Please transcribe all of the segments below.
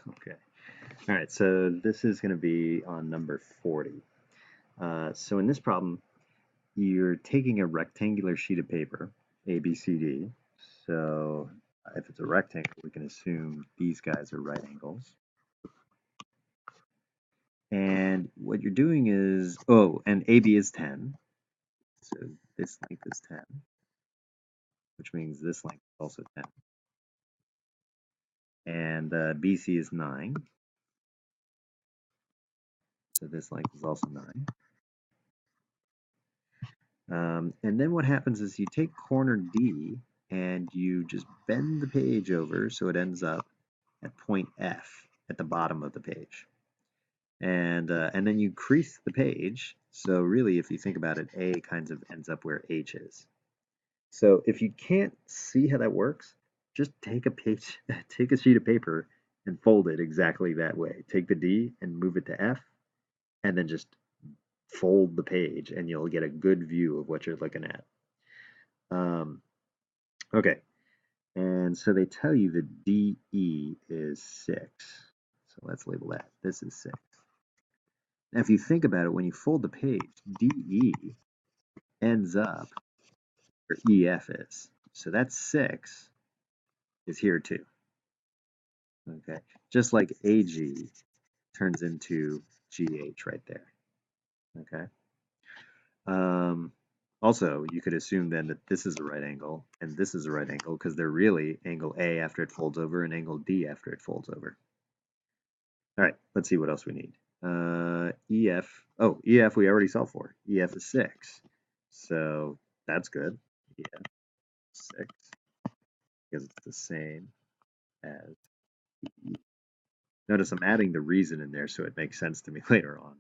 Okay. All right, so this is going to be on number 40. So in this problem, you're taking a rectangular sheet of paper, A, B, C, D. So if it's a rectangle, we can assume these guys are right angles. And what you're doing is, oh, and AB is 10. So this length is 10, which means this length is also 10. And BC is 9. So this length is also 9. And then what happens is you take corner D and you just bend the page over so it ends up at point F at the bottom of the page. And then you crease the page. So really, if you think about it, A kind of ends up where H is. So if you can't see how that works, just take a page, take a sheet of paper and fold it exactly that way. Take the D and move it to F, and then just fold the page, and you'll get a good view of what you're looking at. Okay, and so they tell you that DE is 6. So let's label that. This is 6. Now, if you think about it, when you fold the page, DE ends up where EF is. So that 6 is here too. Okay, just like AG turns into GH right there. Okay. Also, you could assume then that this is a right angle and this is a right angle because they're really angle A after it folds over and angle D after it folds over. All right, let's see what else we need. EF, oh, EF we already solved for. EF is 6. So that's good. EF 6 because it's the same as E. Notice I'm adding the reason in there so it makes sense to me later on.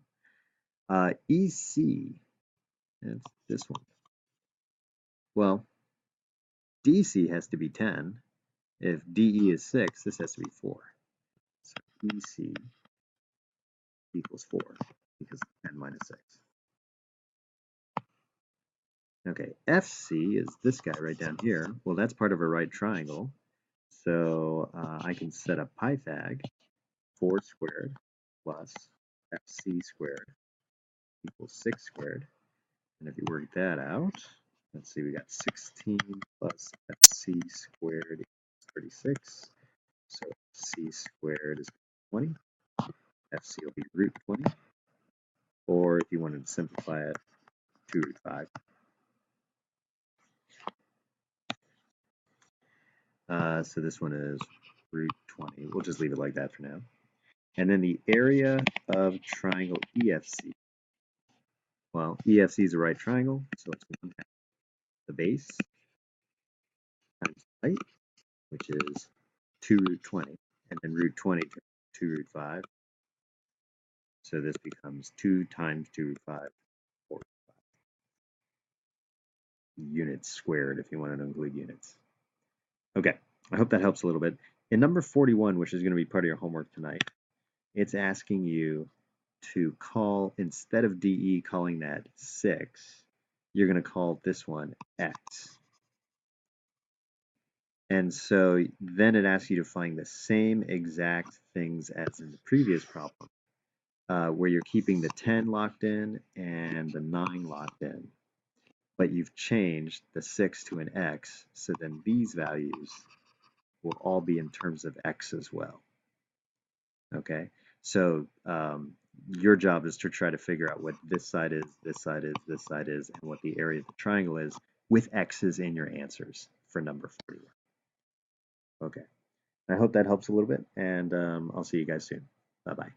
EC, it's this one. Well, DC has to be 10. If DE is 6, this has to be 4. So EC equals 4 because 10 minus 6. Okay, FC is this guy right down here. Well, that's part of a right triangle. So I can set up Pythag, 4 squared plus FC squared equals 6 squared. And if you work that out, let's see, we got 16 plus FC squared equals 36. So FC squared is 20. FC will be root 20. Or if you wanted to simplify it, 2 root 5. So this one is root 20. We'll just leave it like that for now. And then the area of triangle EFC. Well, EFC is a right triangle, so it's 1/2 the base times the height, which is 2 root 20. And then root 20 to 2 root 5. So this becomes 2 times 2 root 5, 4 root 5. Units squared if you wanted to include units. Okay, I hope that helps a little bit. In number 41, which is going to be part of your homework tonight, it's asking you to call, instead of DE calling that 6, you're going to call this one X. And so then it asks you to find the same exact things as in the previous problem, where you're keeping the 10 locked in and the 9 locked in. But you've changed the 6 to an X, so then these values will all be in terms of X as well. Okay, so your job is to try to figure out what this side is, this side is, this side is, and what the area of the triangle is with X's in your answers for number 41. Okay, I hope that helps a little bit, and I'll see you guys soon. Bye-bye.